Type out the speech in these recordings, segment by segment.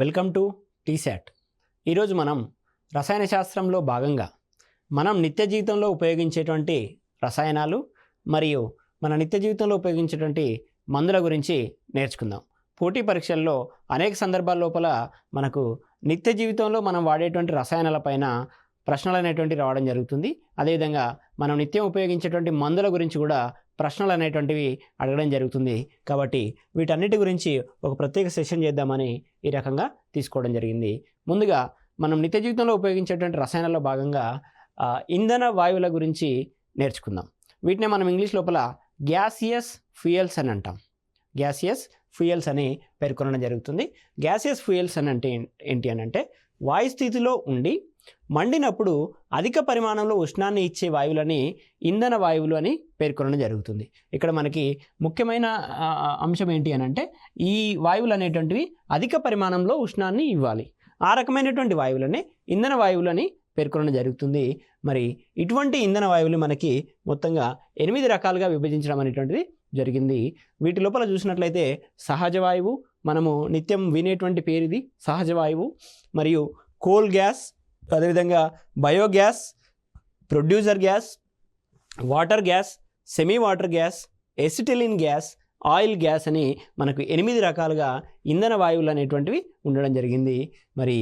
Welcome to T-SAT. ఈరోజు మనం రసాయన శాస్త్రంలో భాగంగా మనం నిత్య జీవితంలో ఉపయోగించేటువంటి రసాయనాలు మరియు మన నిత్య జీవితంలో ఉపయోగించేటువంటి మందుల గురించి నేర్చుకుందాం. పోటీ పరీక్షల్లో అనేక సందర్భాల లోపల మనకు నిత్య జీవితంలో మనం వాడేటువంటి రసాయనాలపైన ప్రశ్నలు అనేటువంటి రావడం జరుగుతుంది. అదేవిధంగా మనం నిత్యం ఉపయోగించేటువంటి మందుల గురించి కూడా ప్రశ్నలు అనేటువంటివి అడగడం జరుగుతుంది. కాబట్టి వీటన్నిటి గురించి ఒక ప్రత్యేక సెషన్ చేద్దామని ఈ రకంగా తీసుకోవడం జరిగింది. ముందుగా మనం నిత్య జీవితంలో ఉపయోగించేటువంటి రసాయనాల్లో భాగంగా ఇంధన వాయువుల గురించి నేర్చుకుందాం. వీటిని మనం ఇంగ్లీష్ లోపల గ్యాసియస్ ఫ్యూయల్స్ అని అంటాం. గ్యాసియస్ ఫ్యూయల్స్ అని పేర్కొనడం జరుగుతుంది. గ్యాసియస్ ఫ్యూయల్స్ అని అంటే ఏంటి అని అంటే వాయు స్థితిలో ఉండి మండినప్పుడు అధిక పరిమాణంలో ఉష్ణాన్ని ఇచ్చే వాయువులని ఇంధన వాయువులు అని పేర్కొనడం జరుగుతుంది. ఇక్కడ మనకి ముఖ్యమైన అంశం ఏంటి అని అంటే ఈ వాయువులు అనేటువంటివి అధిక పరిమాణంలో ఉష్ణాన్ని ఇవ్వాలి. ఆ రకమైనటువంటి వాయువులనే ఇంధన వాయువులని పేర్కొనడం జరుగుతుంది. మరి ఇటువంటి ఇంధన వాయువులు మనకి మొత్తంగా 8 రకాలుగా విభజించడం అనేటువంటిది జరిగింది. వీటి లోపల చూసినట్లయితే సహజ వాయువు, మనము నిత్యం వినేటువంటి పేరు ఇది సహజ వాయువు, మరియు కోల్ గ్యాస్, అదేవిధంగా biogas, producer gas, water gas, semi water gas, acetylene gas, oil gas అని మనకు 8 రకాలుగా ఇంధన వాయువులు అనేటువంటివి ఉండడం జరిగింది. మరి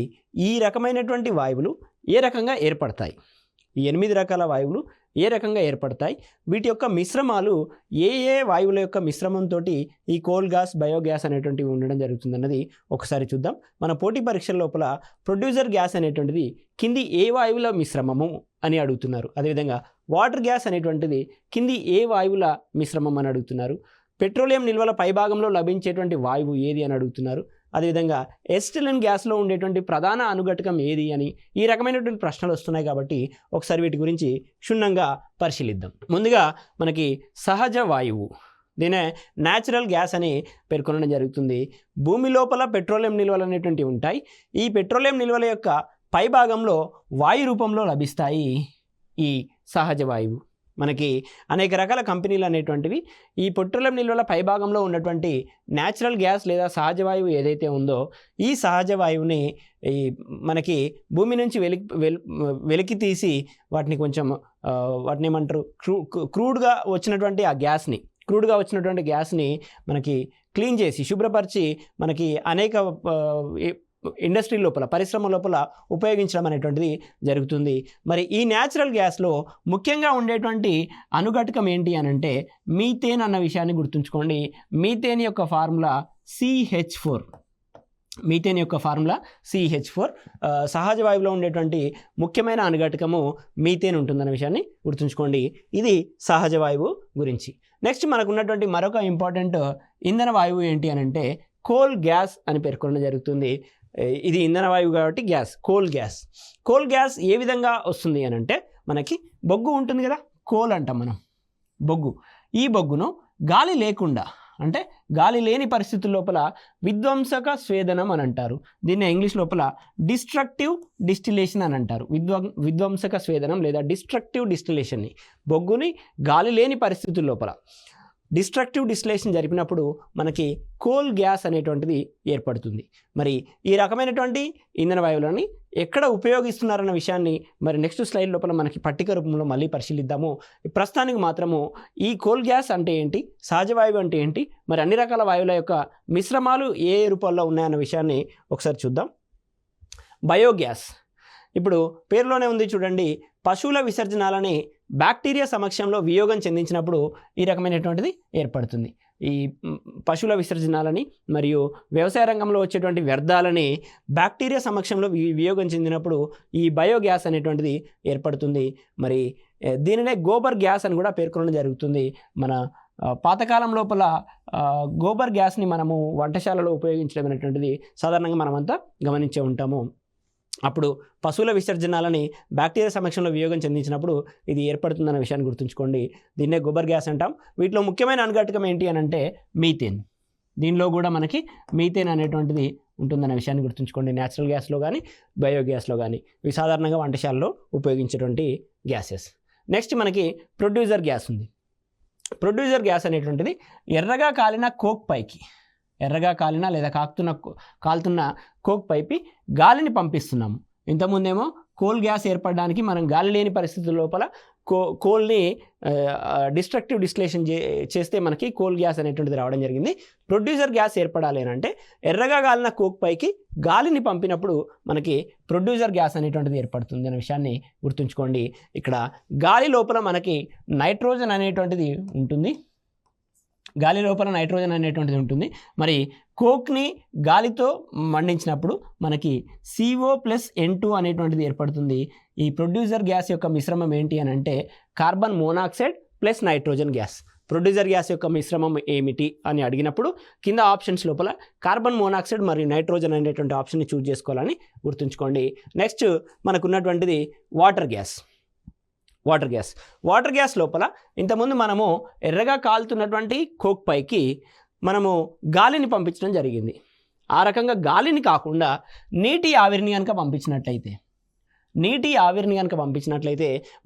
ఈ రకమైనటువంటి వాయువులు ఏ రకంగా ఏర్పడతాయి? ఈ 8 రకాల వాయువులు ఏ రకంగా ఏర్పడతాయి? వీటి యొక్క మిశ్రమాలు ఏ వాయువుల యొక్క మిశ్రమంతో ఈ కోల్ గ్యాస్, బయోగ్యాస్ అనేటువంటివి ఉండడం జరుగుతుందన్నది ఒకసారి చూద్దాం. మన పోటీ పరీక్షల లోపల ప్రొడ్యూసర్ గ్యాస్ అనేటువంటిది కింది ఏ వాయువుల మిశ్రమము అని అడుగుతున్నారు. అదేవిధంగా వాటర్ గ్యాస్ అనేటువంటిది కింది ఏ వాయువుల మిశ్రమం అని అడుగుతున్నారు. పెట్రోలియం నిల్వల పైభాగంలో లభించేటువంటి వాయువు ఏది అని అడుగుతున్నారు. అదేవిధంగా ఎసిటిలిన్ గ్యాస్లో ఉండేటువంటి ప్రధాన అనుఘటకం ఏది అని ఈ రకమైనటువంటి ప్రశ్నలు వస్తున్నాయి. కాబట్టి ఒకసారి వీటి గురించి క్షుణ్ణంగా పరిశీలిద్దాం. ముందుగా మనకి సహజ వాయువు, దీనే న్యాచురల్ గ్యాస్ అని పేర్కొనడం జరుగుతుంది. భూమి లోపల పెట్రోలియం నిల్వలు అనేటువంటివి ఉంటాయి. ఈ పెట్రోలియం నిల్వల యొక్క పైభాగంలో వాయు రూపంలో లభిస్తాయి ఈ సహజ వాయువు. మనకి అనేక రకాల కంపెనీలు అనేటువంటివి ఈ పెట్రోలియం నిల్వల పైభాగంలో ఉన్నటువంటి న్యాచురల్ గ్యాస్ లేదా సహజ వాయువు ఏదైతే ఉందో ఈ సహజ వాయువుని మనకి భూమి నుంచి వెలికి తీసి వాటిని కొంచెం వాటిని ఏమంటారు క్రూడ్గా వచ్చినటువంటి గ్యాస్ని మనకి క్లీన్ చేసి శుభ్రపరిచి మనకి అనేక ఇండస్ట్రీ లోపల, పరిశ్రమ లోపల ఉపయోగించడం అనేటువంటిది జరుగుతుంది. మరి ఈ న్యాచురల్ గ్యాస్లో ముఖ్యంగా ఉండేటువంటి అనుఘటకం ఏంటి అని అంటే మీథేన్ అన్న విషయాన్ని గుర్తుంచుకోండి. మీథేన్ యొక్క ఫార్ములా CH4. మీథేన్ యొక్క ఫార్ములా CH4. సహజ వాయువులో ఉండేటువంటి ముఖ్యమైన అనుఘటకము మీథేన్ ఉంటుందన్న విషయాన్ని గుర్తుంచుకోండి. ఇది సహజ వాయువు గురించి. నెక్స్ట్ మనకు ఉన్నటువంటి మరొక ఇంపార్టెంట్ ఇంధన వాయువు ఏంటి అని అంటే కోల్ గ్యాస్ అని పేర్కొనడం జరుగుతుంది. ఇది ఇంధన వాయువు కాబట్టి గ్యాస్, కోల్ గ్యాస్ ఏ విధంగా వస్తుంది అని అంటే మనకి బొగ్గు ఉంటుంది కదా, కోల్ అంటాం మనం బొగ్గు. ఈ బొగ్గును గాలి లేకుండా అంటే గాలి లేని పరిస్థితుల లోపల విధ్వంసక స్వేదనం అని అంటారు. దీన్ని ఇంగ్లీష్ లోపల డిస్ట్రక్టివ్ డిస్టిలేషన్ అని అంటారు. విధ్వంసక స్వేదనం లేదా డిస్ట్రక్టివ్ డిస్టిలేషన్ని బొగ్గుని గాలి లేని పరిస్థితుల లోపల డిస్ట్రక్టివ్ డిస్టిలేషన్ జరిపినప్పుడు మనకి కోల్ గ్యాస్ అనేటువంటిది ఏర్పడుతుంది. మరి ఈ రకమైనటువంటి ఇంధన వాయువులని ఎక్కడ ఉపయోగిస్తున్నారన్న విషయాన్ని మరి నెక్స్ట్ స్లైడ్ లోపల మనకి పట్టిక రూపంలో మళ్ళీ పరిశీలిద్దాము. ప్రస్తుతానికి మాత్రము ఈ కోల్ గ్యాస్ అంటే ఏంటి, సహజ వాయువు అంటే ఏంటి, మరి అన్ని రకాల వాయువుల యొక్క మిశ్రమాలు ఏ రూపాల్లో ఉన్నాయన్న విషయాన్ని ఒకసారి చూద్దాం. బయోగ్యాస్, ఇప్పుడు పేరులోనే ఉంది చూడండి, పశువుల విసర్జనాలని బ్యాక్టీరియా సమక్షంలో వియోగం చెందించినప్పుడు ఈ రకమైనటువంటిది ఏర్పడుతుంది. ఈ పశువుల విసర్జనాలని మరియు వ్యవసాయ రంగంలో వచ్చేటువంటి వ్యర్థాలని బ్యాక్టీరియా సమక్షంలో వియోగం చెందినప్పుడు ఈ బయోగ్యాస్ అనేటువంటిది ఏర్పడుతుంది. మరి దీనినే గోబర్ గ్యాస్ అని కూడా పేర్కొనడం జరుగుతుంది. మన పాతకాలం లోపల గోబర్ గ్యాస్ని మనము వంటశాలలో ఉపయోగించడం అనేటువంటిది సాధారణంగా మనమంతా గమనించే ఉంటాము. అప్పుడు పశువుల విసర్జనాలని బ్యాక్టీరియా సమక్షంలో వియోగం చెందించినప్పుడు ఇది ఏర్పడుతుందన్న విషయాన్ని గుర్తుంచుకోండి. దీన్నే గోబర్ గ్యాస్ అంటాం. వీటిలో ముఖ్యమైన అనుఘటకం ఏంటి అని అంటే మీథేన్. దీనిలో కూడా మనకి మీథేన్ అనేటువంటిది ఉంటుందన్న విషయాన్ని గుర్తుంచుకోండి. న్యాచురల్ గ్యాస్లో కానీ బయోగ్యాస్లో కానీ ఇవి సాధారణంగా వంటశాలలో ఉపయోగించేటువంటి గ్యాసెస్. నెక్స్ట్ మనకి ప్రొడ్యూసర్ గ్యాస్ ఉంది. ప్రొడ్యూసర్ గ్యాస్ అనేటువంటిది ఎర్రగా కాలిన కోక్ పైకి ఎర్రగా కాలిన లేదా కాలుతున్న కోక్ పైకి గాలిని పంపిస్తున్నాము. ఇంతకుముందేమో కోల్ గ్యాస్ ఏర్పడడానికి మనం గాలి లేని పరిస్థితుల లోపల కోల్ని డిస్ట్రక్టివ్ డిస్టిలేషన్ చేస్తే మనకి కోల్ గ్యాస్ అనేటువంటిది రావడం జరిగింది. ప్రొడ్యూసర్ గ్యాస్ ఏర్పడాలి అని అంటే ఎర్రగా కాలిన కోక్ పైకి గాలిని పంపినప్పుడు మనకి ప్రొడ్యూసర్ గ్యాస్ అనేటువంటిది ఏర్పడుతుంది అనే విషయాన్ని గుర్తుంచుకోండి. ఇక్కడ గాలి లోపల మనకి నైట్రోజన్ అనేటువంటిది ఉంటుంది. గాలి లోపల నైట్రోజన్ అనేటువంటిది ఉంటుంది. మరి కోక్ని గాలితో మండించినప్పుడు మనకి CO+N2 అనేటువంటిది ఏర్పడుతుంది. ఈ ప్రొడ్యూసర్ గ్యాస్ యొక్క మిశ్రమం ఏంటి అని అంటే carbon monoxide plus nitrogen gas. Producer gas యొక్క మిశ్రమం ఏమిటి అని అడిగినప్పుడు కింద ఆప్షన్స్ లోపల కార్బన్ మోనాక్సైడ్ మరియు నైట్రోజన్ అనేటువంటి ఆప్షన్ని చూస్ చేసుకోవాలని గుర్తుంచుకోండి. నెక్స్ట్ మనకున్నటువంటిది వాటర్ గ్యాస్. వాటర్ గ్యాస్ లోపల ఇంతకుముందు మనము ఎర్రగా కాలుతున్నటువంటి కోక్ పైకి మనము గాలిని పంపించడం జరిగింది. ఆ రకంగా గాలిని కాకుండా నీటి ఆవిరిని కనుక పంపించినట్లయితే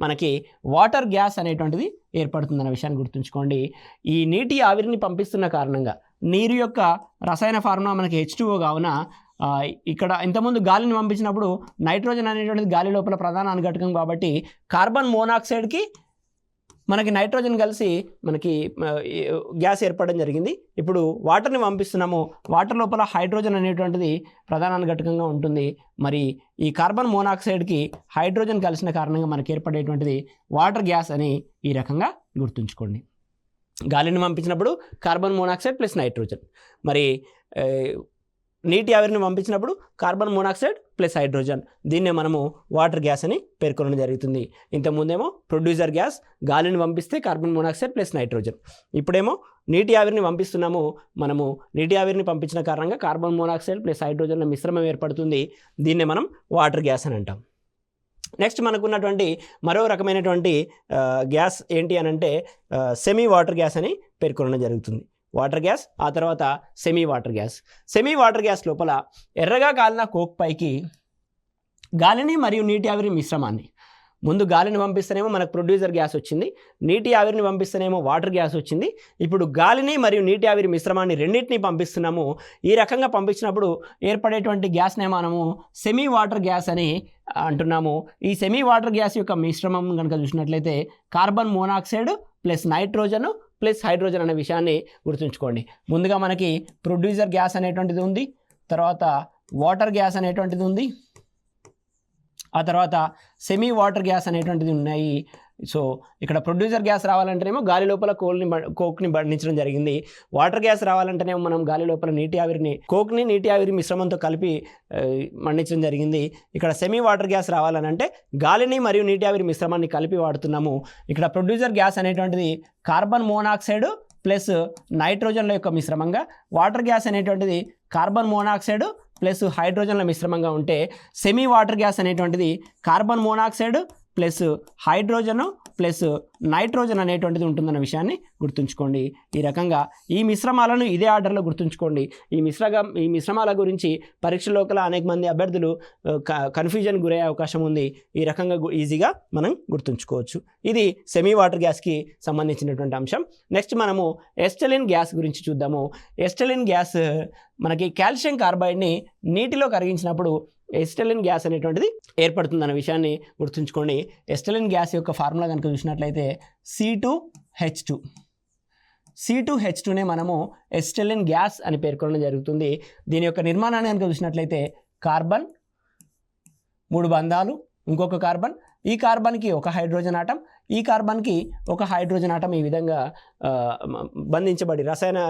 మనకి వాటర్ గ్యాస్ అనేటువంటిది ఏర్పడుతుందన్న విషయాన్ని గుర్తుంచుకోండి. ఈ నీటి ఆవిరిని పంపిస్తున్న కారణంగా నీరు యొక్క రసాయన ఫార్ములా మనకి H2O కావున ఇక్కడ ఇంతకుముందు గాలిని పంపించినప్పుడు నైట్రోజన్ అనేటువంటిది గాలి లోపల ప్రధాన అనుఘటకం కాబట్టి కార్బన్ మోనాక్సైడ్కి మనకి నైట్రోజన్ కలిసి మనకి గ్యాస్ ఏర్పడడం జరిగింది. ఇప్పుడు వాటర్ని పంపిస్తున్నాము. వాటర్ లోపల హైడ్రోజన్ అనేటువంటిది ప్రధాన అనుఘటకంగా ఉంటుంది. మరి ఈ కార్బన్ మోనాక్సైడ్కి హైడ్రోజన్ కలిసిన కారణంగా మనకి ఏర్పడేటువంటిది వాటర్ గ్యాస్ అని ఈ రకంగా గుర్తుంచుకోండి. గాలిని పంపించినప్పుడు కార్బన్ మోనాక్సైడ్ ప్లస్ నైట్రోజన్, మరి నీటి ఆవిరిని పంపించినప్పుడు కార్బన్ మోనాక్సైడ్ ప్లస్ హైడ్రోజన్, దీన్నే మనము వాటర్ గ్యాస్ అని పేర్కొనడం జరుగుతుంది. ఇంతకుముందేమో ప్రొడ్యూసర్ గ్యాస్, గాలిని పంపిస్తే కార్బన్ మోనాక్సైడ్ ప్లస్ నైట్రోజన్. ఇప్పుడేమో నీటి ఆవిరిని పంపిస్తున్నాము. మనము నీటి ఆవిరిని పంపించిన కారణంగా కార్బన్ మోనాక్సైడ్ ప్లస్ హైడ్రోజన్ల మిశ్రమం ఏర్పడుతుంది. దీన్నే మనం వాటర్ గ్యాస్ అని అంటాం. నెక్స్ట్ మనకున్నటువంటి మరో రకమైనటువంటి గ్యాస్ ఏంటి అని అంటే సెమీ వాటర్ గ్యాస్ అని పేర్కొనడం జరుగుతుంది. వాటర్ గ్యాస్, ఆ తర్వాత సెమీ వాటర్ గ్యాస్ లోపల ఎర్రగా కాలిన కోక్ పైకి గాలిని మరియు నీటి ఆవిరి మిశ్రమాన్ని, ముందు గాలిని పంపిస్తేనేమో మనకు ప్రొడ్యూసర్ గ్యాస్ వచ్చింది, నీటి ఆవిరిని పంపిస్తేనేమో వాటర్ గ్యాస్ వచ్చింది. ఇప్పుడు గాలిని మరియు నీటి ఆవిరి మిశ్రమాన్ని రెండింటిని పంపిస్తున్నాము. ఈ రకంగా పంపించినప్పుడు ఏర్పడేటువంటి గ్యాస్నే మనము సెమీ వాటర్ గ్యాస్ అని అంటున్నాము. ఈ సెమీ వాటర్ గ్యాస్ యొక్క మిశ్రమం కనుక చూసినట్లయితే carbon monoxide plus nitrogen plus hydrogen అనే విషయాన్ని గుర్తుంచుకోండి. ముందుగా మనకి ప్రొడ్యూసర్ గ్యాస్ అనేటువంటిది ఉంది, తర్వాత వాటర్ గ్యాస్ అనేటువంటిది ఉంది, ఆ తర్వాత సెమీ వాటర్ గ్యాస్ అనేటువంటిది ఉన్నాయి. సో ఇక్కడ ప్రొడ్యూసర్ గ్యాస్ రావాలంటేనేమో గాలి లోపల కోక్ని బండించడం జరిగింది. వాటర్ గ్యాస్ రావాలంటేనేమో మనం గాలి లోపల నీటి ఆవిరి మిశ్రమంతో కలిపి మండించడం జరిగింది. ఇక్కడ సెమీ వాటర్ గ్యాస్ రావాలనంటే గాలిని మరియు నీటి ఆవిరి మిశ్రమాన్ని కలిపి వాడుతున్నాము. ఇక్కడ ప్రొడ్యూసర్ గ్యాస్ అనేటువంటిది కార్బన్ మోనాక్సైడ్ ప్లస్ నైట్రోజన్ల యొక్క మిశ్రమంగా, వాటర్ గ్యాస్ అనేటువంటిది కార్బన్ మోనాక్సైడ్ ప్లస్ హైడ్రోజన్ల మిశ్రమంగా ఉంటే, సెమీ వాటర్ గ్యాస్ అనేటువంటిది carbon monoxide plus hydrogen plus nitrogen అనేటువంటిది ఉంటుందన్న విషయాన్ని గుర్తుంచుకోండి. ఈ రకంగా ఈ మిశ్రమాలను ఇదే ఆర్డర్లో గుర్తుంచుకోండి. ఈ మిశ్రమాల గురించి పరీక్షలోకల అనేక మంది అభ్యర్థులు కన్ఫ్యూజన్ గురయ్యే అవకాశం ఉంది. ఈ రకంగా ఈజీగా మనం గుర్తుంచుకోవచ్చు. ఇది సెమీ వాటర్ గ్యాస్కి సంబంధించినటువంటి అంశం. నెక్స్ట్ మనము ఎస్టలిన్ గ్యాస్ గురించి చూద్దాము. ఎస్టలిన్ గ్యాస్ మనకి కాల్షియం కార్బైడ్ని నీటిలో కరిగించినప్పుడు ఎస్టలిన్ గ్యాస్ అనేటువంటిది ఏర్పడుతుందన్న విషయాన్ని గుర్తుంచుకోండి. ఎస్టలిన్ గ్యాస్ యొక్క ఫార్ములా కనుక చూసినట్లయితే C2H2నే మనము ఎస్టలిన్ గ్యాస్ అని పేర్కొనడం జరుగుతుంది. దీని యొక్క నిర్మాణాన్ని కనుక చూసినట్లయితే కార్బన్ 3 బంధాలు, ఇంకొక కార్బన్, ఈ కార్బన్కి ఒక హైడ్రోజన్ ఆటం, ఈ కార్బన్కి ఒక హైడ్రోజన్ ఆటం, ఈ విధంగా బంధించబడి రసాయన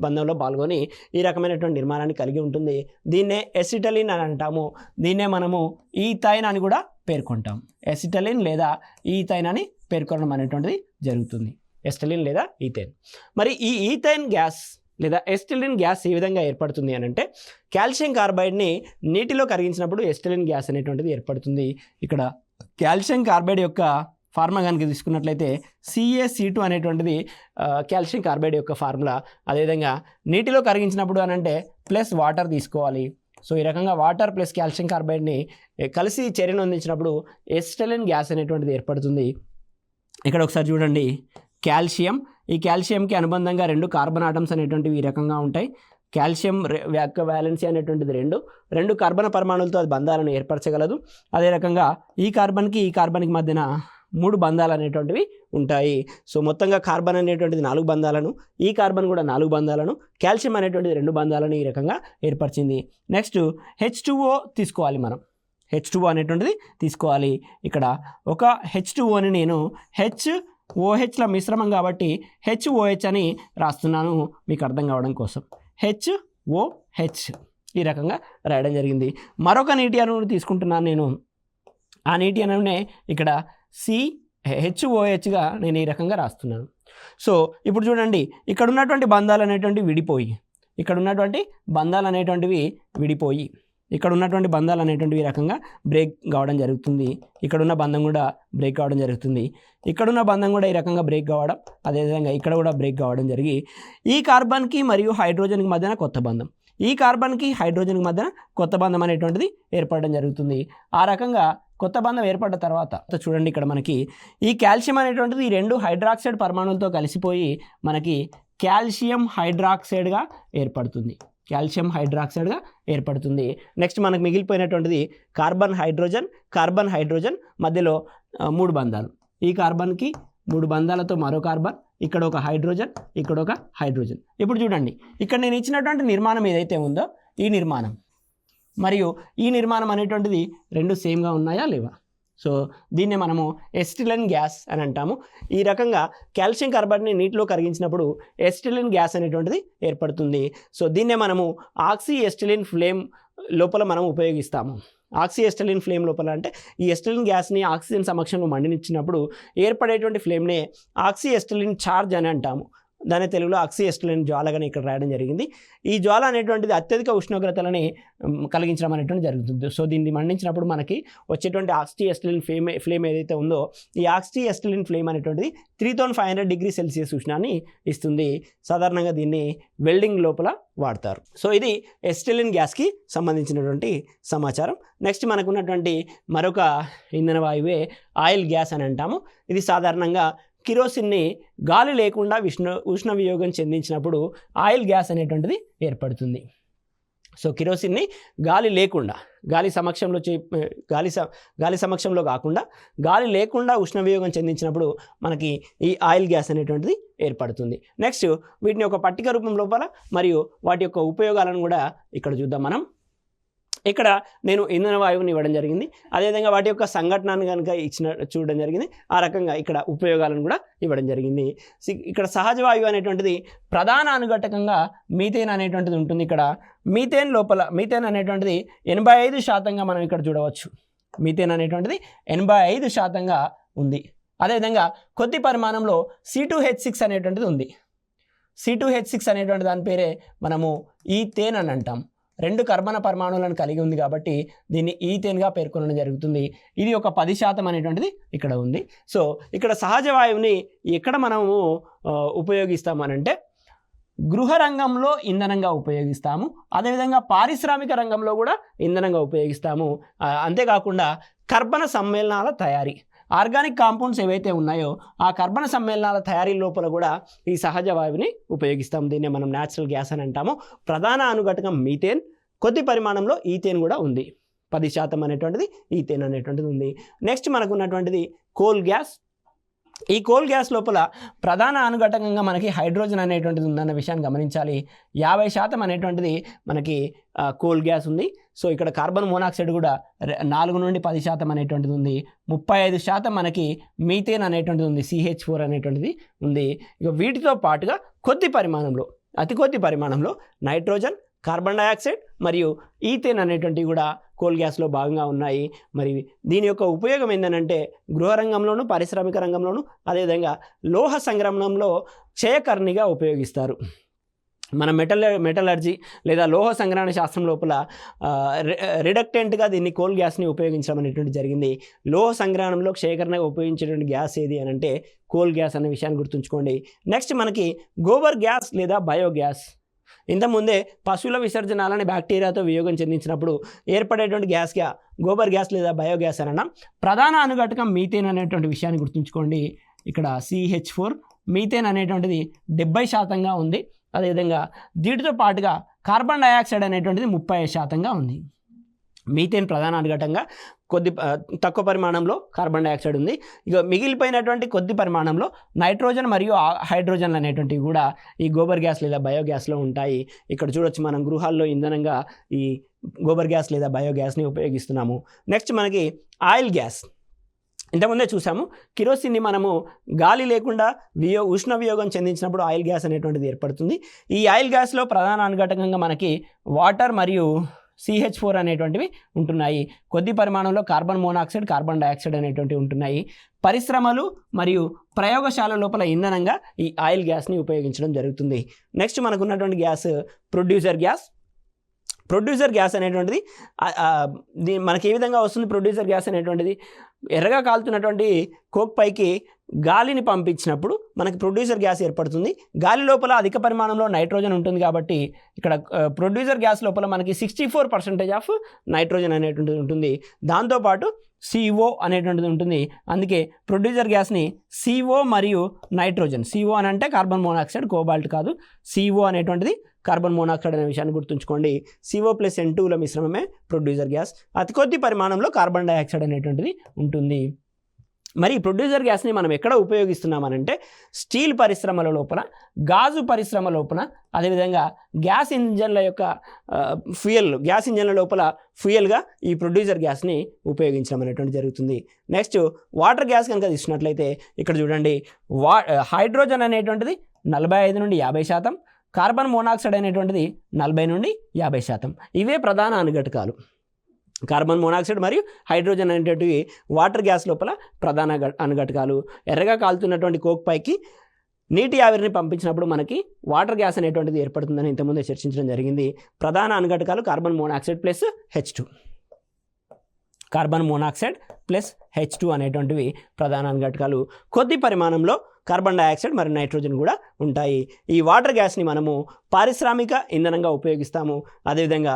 బంధంలో పాల్గొని ఈ రకమైనటువంటి నిర్మాణాన్ని కలిగి ఉంటుంది. దీన్నే ఎసిటలిన్ అని అంటాము. దీన్నే మనము ఈథైన్ అని కూడా పేర్కొంటాం. ఎసిటలిన్ లేదా ఈథైన్ అని పేర్కొనడం అనేటువంటిది జరుగుతుంది. ఎస్టలిన్ లేదా ఈథైన్. మరి ఈ ఈథైన్ గ్యాస్ లేదా ఎస్టలిన్ గ్యాస్ ఏ విధంగా ఏర్పడుతుంది అని అంటే, కాల్షియం కార్బైడ్ని నీటిలో కరిగించినప్పుడు ఎస్టలిన్ గ్యాస్ అనేటువంటిది ఏర్పడుతుంది. ఇక్కడ కాల్షియం కార్బైడ్ యొక్క ఫార్ములా కనుక తీసుకున్నట్లయితే CaC2 అనేటువంటిది కాల్షియం కార్బైడ్ యొక్క ఫార్ములా. అదేవిధంగా నీటిలో కరిగించినప్పుడు అని అంటే ప్లస్ వాటర్ తీసుకోవాలి. సో ఈ రకంగా వాటర్ ప్లస్ కాల్షియం కార్బైడ్ని కలిసి చర్యను అందించినప్పుడు ఎస్టలిన్ గ్యాస్ అనేటువంటిది ఏర్పడుతుంది. ఇక్కడ ఒకసారి చూడండి, కాల్షియం, ఈ కాల్షియంకి అనుబంధంగా 2 కార్బన్ ఆటమ్స్ అనేటువంటివి ఈ రకంగా ఉంటాయి. కాల్షియం యొక్క వ్యాలెన్సీ అనేటువంటిది రెండు కార్బన్ పరమాణువులతో అది బంధాలను ఏర్పరచగలదు. అదే రకంగా ఈ కార్బన్కి మధ్యన 3 బంధాలు అనేటువంటివి ఉంటాయి. సో మొత్తంగా కార్బన్ అనేటువంటిది 4 బంధాలను, ఈ కార్బన్ కూడా 4 బంధాలను, కాల్షియం అనేటువంటిది 2 బంధాలను ఈ రకంగా ఏర్పరిచింది. నెక్స్ట్ H2O తీసుకోవాలి. మనం H2O అనేటువంటిది తీసుకోవాలి. ఇక్కడ ఒక H2Oని నేను HOHల మిశ్రమం కాబట్టి HOH అని రాస్తున్నాను మీకు అర్థం కావడం కోసం. HOH ఈ రకంగా రాయడం జరిగింది. మరొక నీటి అణువును తీసుకుంటున్నాను నేను. ఆ నీటి అణువునే ఇక్కడ CHOHగా నేను ఈ రకంగా రాస్తున్నాను. సో ఇప్పుడు చూడండి, ఇక్కడ ఉన్నటువంటి బంధాలు అనేటువంటివి విడిపోయి ఇక్కడ ఉన్నటువంటి బంధాలు అనేటువంటివి ఈ రకంగా బ్రేక్ కావడం జరుగుతుంది. ఇక్కడున్న బంధం కూడా బ్రేక్ కావడం జరుగుతుంది. ఇక్కడున్న బంధం కూడా ఈ రకంగా బ్రేక్ కావడం, అదేవిధంగా ఇక్కడ కూడా బ్రేక్ కావడం జరిగి ఈ కార్బన్కి మరియు హైడ్రోజన్కి మధ్యన కొత్త బంధం, ఈ కార్బన్కి హైడ్రోజన్కి మధ్యన కొత్త బంధం అనేటువంటిది ఏర్పడడం జరుగుతుంది. ఆ రకంగా కొత్త బంధం ఏర్పడ్డ తర్వాత చూడండి, ఇక్కడ మనకి ఈ కాల్షియం అనేటువంటిది ఈ 2 హైడ్రాక్సైడ్ పరమాణువులతో కలిసిపోయి మనకి కాల్షియం హైడ్రాక్సైడ్గా ఏర్పడుతుంది. నెక్స్ట్ మనకు మిగిలిపోయినటువంటిది కార్బన్ హైడ్రోజన్ మధ్యలో 3 బంధాలు. ఈ కార్బన్కి 3 బంధాలతో మరో కార్బన్, ఇక్కడ ఒక హైడ్రోజన్, ఇక్కడ ఒక హైడ్రోజన్. ఇప్పుడు చూడండి, ఇక్కడ నేను ఇచ్చినటువంటి నిర్మాణం ఏదైతే ఉందో ఈ నిర్మాణం మరియు ఈ నిర్మాణం అనేటువంటిది 2 సేమ్గా ఉన్నాయా లేవా? సో దీన్నే మనము ఎస్టిలిన్ గ్యాస్ అని అంటాము. ఈ రకంగా కాల్షియం కార్బైడ్ని నీటిలో కరిగించినప్పుడు ఎస్టిలిన్ గ్యాస్ అనేటువంటిది ఏర్పడుతుంది. సో దీన్నే మనము ఆక్సీ ఎస్టిలిన్ ఫ్లేమ్ లోపల మనం ఉపయోగిస్తాము. ఆక్సీ ఎస్టిలిన్ ఫ్లేమ్ లోపల అంటే ఈ ఎస్టిలిన్ గ్యాస్ని ఆక్సిజన్ సమక్షంలో మండించినప్పుడు ఏర్పడేటువంటి ఫ్లేమ్నే ఆక్సీ ఎస్టిలిన్ ఛార్జ్ అని అంటాము. దాని తెలుగులో ఆక్సీ ఎస్టిలిన్ జ్వాలగానే ఇక్కడ రాయడం జరిగింది. ఈ జ్వాల అనేటువంటిది అత్యధిక ఉష్ణోగ్రతలని కలిగించడం అనేటువంటి జరుగుతుంది. సో దీన్ని మండించినప్పుడు మనకి వచ్చేటువంటి ఆక్సీ ఎస్టిలిన్ ఫ్లేమ్ ఏదైతే ఉందో ఈ ఆక్సీ ఎస్టిలిన్ ఫ్లేమ్ అనేటువంటిది 3500 డిగ్రీ సెల్సియస్ ఉష్ణాన్ని ఇస్తుంది. సాధారణంగా దీన్ని వెల్డింగ్ లోపల వాడతారు. సో ఇది ఎస్టిలిన్ గ్యాస్కి సంబంధించినటువంటి సమాచారం. నెక్స్ట్ మనకు ఉన్నటువంటి మరొక ఇంధన వాయువే ఆయిల్ గ్యాస్ అని అంటాము. ఇది సాధారణంగా కిరోసిన్ని గాలి లేకుండా ఉష్ణ వియోగం చెందించినప్పుడు ఆయిల్ గ్యాస్ అనేటువంటిది ఏర్పడుతుంది. సో కిరోసిన్ని గాలి లేకుండా, గాలి సమక్షంలో కాకుండా గాలి లేకుండా ఉష్ణ వియోగం చెందించినప్పుడు మనకి ఈ ఆయిల్ గ్యాస్ అనేటువంటిది ఏర్పడుతుంది. నెక్స్ట్ వీటిని ఒక పట్టిక రూపం లోపల మరియు వాటి యొక్క ఉపయోగాలను కూడా ఇక్కడ చూద్దాం మనం. ఇక్కడ నేను ఇంధన వాయువుని ఇవ్వడం జరిగింది, అదేవిధంగా వాటి యొక్క సంఘటనను కనుక చూడడం జరిగింది. ఆ రకంగా ఇక్కడ ఉపయోగాలను కూడా ఇవ్వడం జరిగింది. ఇక్కడ సహజ వాయువు అనేటువంటిది ప్రధాన అనుఘటకంగా మీథేన్ అనేటువంటిది ఉంటుంది. ఇక్కడ మీథేన్ అనేటువంటిది 85%గా మనం ఇక్కడ చూడవచ్చు. మీథేన్ అనేటువంటిది 85%గా ఉంది. అదేవిధంగా కొద్ది పరిమాణంలో C2H6 అనేటువంటిది ఉంది. C2H6 అనేటువంటి దాని పేరే మనము ఈథేన్ అని అంటాం. 2 కర్బన పరమాణువులను కలిగి ఉంది కాబట్టి దీన్ని ఈథేన్గా పేర్కొనడం జరుగుతుంది. ఇది ఒక 10% అనేటువంటిది ఇక్కడ ఉంది. సో ఇక్కడ సహజ వాయువుని ఎక్కడ మనము ఉపయోగిస్తామనంటే గృహ రంగంలో ఇంధనంగా ఉపయోగిస్తాము, అదేవిధంగా పారిశ్రామిక రంగంలో కూడా ఇంధనంగా ఉపయోగిస్తాము. అంతేకాకుండా కర్బన సమ్మేళనాల తయారీ, ఆర్గానిక్ కాంపౌండ్స్ ఏవైతే ఉన్నాయో ఆ కర్బన సమ్మేళనాల తయారీ లోపల కూడా ఈ సహజ వాయువుని ఉపయోగిస్తాం. దీన్నే మనం న్యాచురల్ గ్యాస్ అని అంటాము. ప్రధాన అనుఘటకం మీథేన్, కొద్ది పరిమాణంలో ఈథేన్ కూడా ఉంది. 10% అనేటువంటిది ఈథేన్ అనేటువంటిది ఉంది. నెక్స్ట్ మనకు ఉన్నటువంటిది కోల్ గ్యాస్. ఈ కోల్ గ్యాస్ లోపల ప్రధాన అనుఘటకంగా మనకి హైడ్రోజన్ అనేటువంటిది ఉందన్న విషయాన్ని గమనించాలి. 50% అనేటువంటిది మనకి కోల్ గ్యాస్ ఉంది. సో ఇక్కడ కార్బన్ మోనాక్సైడ్ కూడా 4 నుండి 10% అనేటువంటిది ఉంది. 35% మనకి మీథేన్ అనేటువంటిది ఉంది, CH4 అనేటువంటిది ఉంది. ఇక వీటితో పాటుగా అతి కొద్ది పరిమాణంలో నైట్రోజన్, కార్బన్ డయాక్సైడ్ మరియు ఈథేన్ అనేటువంటివి కూడా కోల్ గ్యాస్లో భాగంగా ఉన్నాయి. మరి దీని యొక్క ఉపయోగం ఏంటంటే గృహ రంగంలోను, పారిశ్రామిక రంగంలోను, అదేవిధంగా లోహ సంగ్రమణంలో క్షయకర్ణిగా ఉపయోగిస్తారు. మన మెటలర్జీ లేదా లోహ సంగ్రహణ శాస్త్రం లోపల రిడక్టెంట్గా దీన్ని కోల్ గ్యాస్ని ఉపయోగించడం అనేటువంటి జరిగింది. లోహ సంగ్రహణంలో క్షయకర్ణగా ఉపయోగించేటువంటి గ్యాస్ ఏది అని అంటే కోల్ గ్యాస్ అనే విషయాన్ని గుర్తుంచుకోండి. నెక్స్ట్ మనకి గోబర్ గ్యాస్ లేదా బయోగ్యాస్. ఇంతకుముందే పశువుల విసర్జనాలని బ్యాక్టీరియాతో వియోగం చెందించినప్పుడు ఏర్పడేటువంటి గ్యాస్గా గోబర్ గ్యాస్ లేదా బయోగ్యాస్ అనడం. ప్రధాన అనుఘటకం మీథేన్ అనేటువంటి విషయాన్ని గుర్తుంచుకోండి. ఇక్కడ CH4 మీథేన్ అనేటువంటిది 70%గా ఉంది. అదేవిధంగా వీటితో పాటుగా కార్బన్ డయాక్సైడ్ అనేటువంటిది 35% ఉంది. మీథేన్ ప్రధాన అనుఘటంగా తక్కువ పరిమాణంలో కార్బన్ డయాక్సైడ్ ఉంది. ఇక మిగిలిపోయినటువంటి కొద్ది పరిమాణంలో నైట్రోజన్ మరియు హైడ్రోజన్ అనేటువంటివి కూడా ఈ గోబర్ గ్యాస్ లేదా బయోగ్యాస్లో ఉంటాయి. ఇక్కడ చూడొచ్చు, మనం గృహాల్లో ఇంధనంగా ఈ గోబర్ గ్యాస్ లేదా బయోగ్యాస్ని ఉపయోగిస్తున్నాము. నెక్స్ట్ మనకి ఆయిల్ గ్యాస్. ఇంతకుముందే చూసాము, కిరోసిన్ని మనము గాలి లేకుండా ఉష్ణ వియోగం చెందించినప్పుడు ఆయిల్ గ్యాస్ అనేటువంటిది ఏర్పడుతుంది. ఈ ఆయిల్ గ్యాస్లో ప్రధాన అనుఘటకంగా మనకి వాటర్ మరియు CH4 అనేటువంటివి ఉంటున్నాయి. కొద్ది పరిమాణంలో కార్బన్ మోనాక్సైడ్, కార్బన్ డయాక్సైడ్ అనేటువంటివి ఉంటున్నాయి. పరిశ్రమలు మరియు ప్రయోగశాల లోపల ఇంధనంగా ఈ ఆయిల్ గ్యాస్ని ఉపయోగించడం జరుగుతుంది. నెక్స్ట్ మనకు ఉన్నటువంటి gas producer gas. Producer gas అనేటువంటిది మనకి ఏ విధంగా వస్తుంది? ప్రొడ్యూసర్ గ్యాస్ అనేటువంటిది ఎర్రగా కాలుతున్నటువంటి కోక్ పైకి గాలిని పంపించినప్పుడు మనకి ప్రొడ్యూసర్ గ్యాస్ ఏర్పడుతుంది. గాలి లోపల అధిక పరిమాణంలో నైట్రోజన్ ఉంటుంది కాబట్టి ఇక్కడ ప్రొడ్యూసర్ గ్యాస్ లోపల మనకి 64% ఆఫ్ నైట్రోజన్ అనేటువంటిది ఉంటుంది. దాంతోపాటు CO అనేటువంటిది ఉంటుంది. అందుకే ప్రొడ్యూసర్ గ్యాస్ని CO మరియు నైట్రోజన్, CO అని అంటే కార్బన్ మోనాక్సైడ్, కోబాల్ట్ కాదు, CO అనేటువంటిది కార్బన్ మోనాక్సైడ్ అనే విషయాన్ని గుర్తుంచుకోండి. CO + N2ల మిశ్రమమే ప్రొడ్యూసర్ గ్యాస్. అతి కొద్ది పరిమాణంలో కార్బన్ డయాక్సైడ్ అనేటువంటిది ఉంటుంది. మరి ప్రొడ్యూసర్ గ్యాస్ని మనం ఎక్కడ ఉపయోగిస్తున్నామనంటే స్టీల్ పరిశ్రమల లోపల, గాజు పరిశ్రమ లోపల, అదేవిధంగా గ్యాస్ ఇంజన్ల లోపల ఫ్యూయల్గా ఈ ప్రొడ్యూసర్ గ్యాస్ని ఉపయోగించడం అనేటువంటి జరుగుతుంది. నెక్స్ట్ వాటర్ గ్యాస్ కనుక తీసుకున్నట్లయితే ఇక్కడ చూడండి, హైడ్రోజన్ అనేటువంటిది 45 నుండి 50%, కార్బన్ మోనాక్సైడ్ అనేటువంటిది 40 నుండి 50%. ఇవే ప్రధాన అనుఘటకాలు. కార్బన్ మోనాక్సైడ్ మరియు హైడ్రోజన్ అనేటువంటివి వాటర్ గ్యాస్ లోపల ప్రధాన అనుఘటకాలు. ఎర్రగా కాలుతున్నటువంటి కోక్ పైకి నీటి ఆవిరిని పంపించినప్పుడు మనకి వాటర్ గ్యాస్ అనేటువంటిది ఏర్పడుతుందని ఇంతకుముందే చర్చించడం జరిగింది. ప్రధాన అనుఘటకాలు carbon monoxide plus H2. Carbon monoxide plus H2 అనేటువంటివి ప్రధాన అనుఘటకాలు. కొద్ది పరిమాణంలో కార్బన్ డయాక్సైడ్ మరియు నైట్రోజన్ కూడా ఉంటాయి. ఈ వాటర్ గ్యాస్ని మనము పారిశ్రామిక ఇంధనంగా ఉపయోగిస్తాము. అదేవిధంగా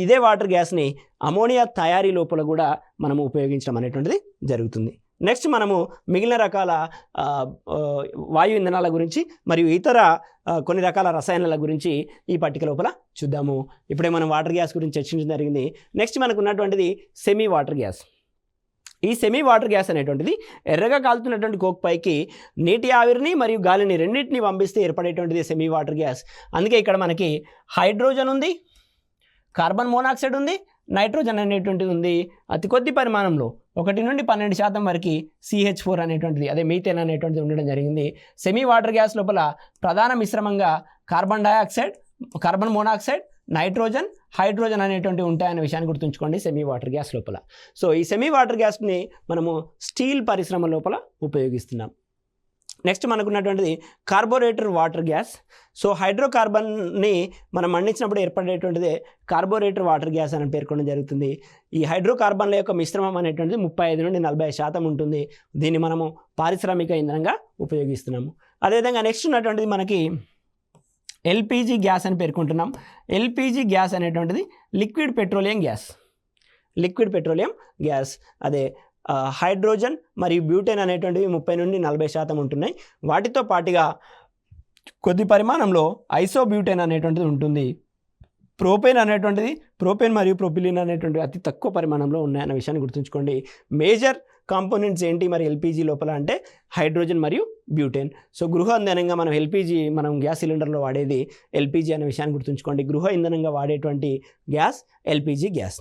ఇదే వాటర్ గ్యాస్ని అమోనియా తయారీ లోపల కూడా మనము ఉపయోగించడం అనేటువంటిది జరుగుతుంది. నెక్స్ట్ మనము మిగిలిన రకాల వాయు ఇంధనాల గురించి మరియు ఇతర కొన్ని రకాల రసాయనాల గురించి ఈ పట్టిక లోపల చూద్దాము. ఇప్పుడే మనం వాటర్ గ్యాస్ గురించి చర్చించడం జరిగింది. నెక్స్ట్ మనకు ఉన్నటువంటిది సెమీ వాటర్ గ్యాస్. ఈ సెమీ వాటర్ గ్యాస్ అనేటువంటిది ఎర్రగా కాలుతున్నటువంటి కోక్ పైకి నీటి ఆవిరిని మరియు గాలిని రెండింటిని పంపిస్తే ఏర్పడేటువంటిది సెమీ వాటర్ గ్యాస్. అందుకే ఇక్కడ మనకి హైడ్రోజన్ ఉంది, కార్బన్ మోనాక్సైడ్ ఉంది, నైట్రోజన్ అనేటువంటిది ఉంది. అతి కొద్ది పరిమాణంలో 1 నుండి 12% వరకు CH4 అనేటువంటిది, అదే మీథేన్ అనేటువంటిది ఉండడం జరిగింది. సెమీ వాటర్ గ్యాస్ లోపల ప్రధాన మిశ్రమంగా carbon dioxide, carbon monoxide, nitrogen, hydrogen అనేటువంటివి ఉంటాయనే విషయాన్ని గుర్తుంచుకోండి సెమీ వాటర్ గ్యాస్ లోపల. సో ఈ సెమీ వాటర్ గ్యాస్ని మనము స్టీల్ పరిశ్రమ లోపల ఉపయోగిస్తున్నాం. నెక్స్ట్ మనకున్నటువంటిది కార్బోరేటర్ వాటర్ గ్యాస్. సో హైడ్రోకార్బన్ని మనం మండించినప్పుడు ఏర్పడేటువంటిదే కార్బోరేటర్ వాటర్ గ్యాస్ అని పేర్కొనడం జరుగుతుంది. ఈ హైడ్రోకార్బన్ల యొక్క మిశ్రమం అనేటువంటిది 35 నుండి 40% ఉంటుంది. దీన్ని మనము పారిశ్రామిక ఇంధనంగా ఉపయోగిస్తున్నాము. అదేవిధంగా నెక్స్ట్ ఉన్నటువంటిది మనకి LPG గ్యాస్ అని పేర్కొంటున్నాం. LPG గ్యాస్ అనేటువంటిది లిక్విడ్ పెట్రోలియం గ్యాస్. అదే హైడ్రోజన్ మరియు బ్యూటేన్ అనేటువంటివి 30 నుండి 40% ఉంటున్నాయి. వాటితో పాటుగా కొద్ది పరిమాణంలో ఐసోబ్యూటేన్ అనేటువంటిది ఉంటుంది. ప్రోపేన్ మరియు ప్రొపిలిన్ అనేటువంటివి అతి తక్కువ పరిమాణంలో ఉన్నాయన్న విషయాన్ని గుర్తుంచుకోండి. మేజర్ కాంపోనెంట్స్ ఏంటి మరి LPG లోపల అంటే హైడ్రోజన్ మరియు బ్యూటేన్. సో గృహ ఇంధనంగా మనం గ్యాస్ సిలిండర్లో వాడేది LPG అనే విషయాన్ని గుర్తుంచుకోండి. గృహ ఇంధనంగా వాడేటువంటి గ్యాస్ LPG గ్యాస్.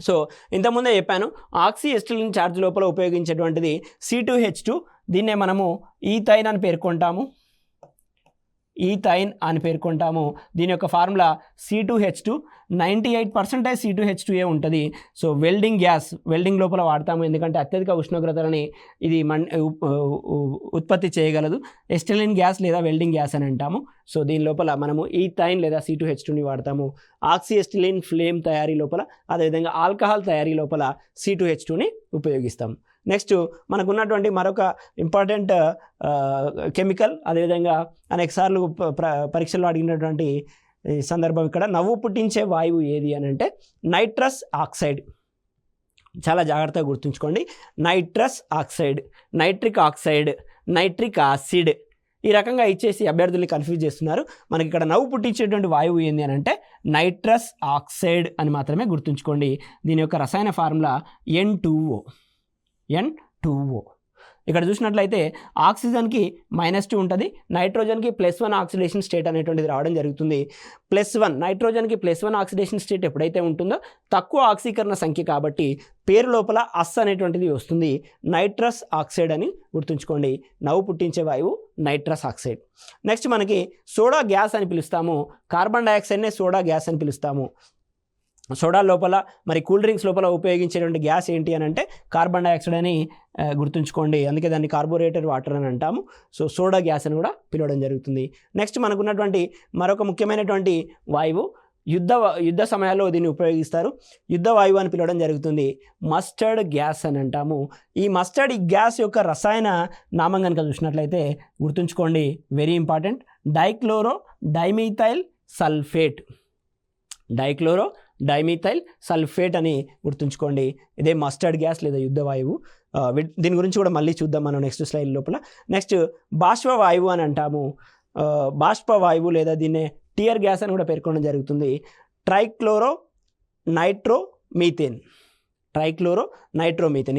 సో ఇంతకుముందే చెప్పాను, ఆక్సీ ఎస్టిలిన్ ఛార్జ్ లోపల ఉపయోగించేటువంటిది C2H2. దీన్నే మనము ఈథైన్ అని పేర్కొంటాము. దీని యొక్క ఫార్ములా C2H2. 98% C2H2 ఉంటుంది. సో వెల్డింగ్ లోపల వాడతాము, ఎందుకంటే అత్యధిక ఉష్ణోగ్రతలని ఇది ఉత్పత్తి చేయగలదు. ఎస్టిలిన్ గ్యాస్ లేదా వెల్డింగ్ గ్యాస్ అని అంటాము. సో దీని లోపల మనము ఈథైన్ లేదా C2H2ని వాడతాము. ఆక్సీ ఎస్టిలిన్ ఫ్లేమ్ తయారీ లోపల, అదేవిధంగా ఆల్కహాల్ తయారీ లోపల C2H2ని ఉపయోగిస్తాము. నెక్స్ట్ మనకున్నటువంటి మరొక ఇంపార్టెంట్ కెమికల్, అదేవిధంగా అనేకసార్లు పరీక్షల్లో అడిగినటువంటి సందర్భం ఇక్కడ, నవ్వు పుట్టించే వాయువు ఏది అని అంటే నైట్రస్ ఆక్సైడ్. చాలా జాగ్రత్తగా గుర్తుంచుకోండి. Nitrous oxide, nitric oxide, nitric acid, ఈ రకంగా ఇచ్చేసి అభ్యర్థుల్ని కన్ఫ్యూజ్ చేస్తున్నారు. మనకి ఇక్కడ నవ్వు పుట్టించేటువంటి వాయువు ఏంది అని అంటే నైట్రస్ ఆక్సైడ్ అని మాత్రమే గుర్తుంచుకోండి. దీని యొక్క రసాయన ఫార్ములా N2O. ఇక్కడ చూసినట్లయితే ఆక్సిజన్కి -2 ఉంటుంది, నైట్రోజన్కి +1 ఆక్సిడేషన్ స్టేట్ అనేటువంటిది రావడం జరుగుతుంది. +1 నైట్రోజన్కి +1 ఆక్సిడేషన్ స్టేట్ ఎప్పుడైతే ఉంటుందో తక్కువ ఆక్సీకరణ సంఖ్య కాబట్టి పేరు లోపల అస్ అనేటువంటిది వస్తుంది, నైట్రస్ ఆక్సైడ్ అని గుర్తుంచుకోండి. నవ్వు పుట్టించే వాయువు నైట్రస్ ఆక్సైడ్. నెక్స్ట్ మనకి సోడా గ్యాస్ అని పిలుస్తాము, కార్బన్ డైఆక్సైడ్నే సోడా గ్యాస్ అని పిలుస్తాము. సోడా లోపల మరి కూల్ డ్రింక్స్ లోపల ఉపయోగించేటువంటి గ్యాస్ ఏంటి అని అంటే కార్బన్ డైఆక్సైడ్ అని గుర్తుంచుకోండి. అందుకే దాన్ని కార్బోరేటెడ్ వాటర్ అని అంటాము. సో సోడా గ్యాస్ అని కూడా పిలవడం జరుగుతుంది. నెక్స్ట్ మనకున్నటువంటి మరొక ముఖ్యమైనటువంటి వాయువు యుద్ధ సమయాల్లో దీన్ని ఉపయోగిస్తారు, యుద్ధ వాయువు అని పిలవడం జరుగుతుంది, మస్టర్డ్ గ్యాస్ అని అంటాము. ఈ మస్టర్డ్ గ్యాస్ యొక్క రసాయన నామం కనుక చూసినట్లయితే గుర్తుంచుకోండి, very important, dichloro dimethyl sulphate అని గుర్తుంచుకోండి. ఇదే మస్టర్డ్ గ్యాస్ లేదా యుద్ధ వాయువు. దీని గురించి కూడా మళ్ళీ చూద్దాం మనం నెక్స్ట్ స్లైడ్ లోపల. నెక్స్ట్ బాష్పవాయువు అని అంటాము, బాష్పవాయువు లేదా దీన్నే టియర్ గ్యాస్ అని కూడా పేర్కొనడం జరుగుతుంది. ట్రైక్లోరో నైట్రోమీథేన్.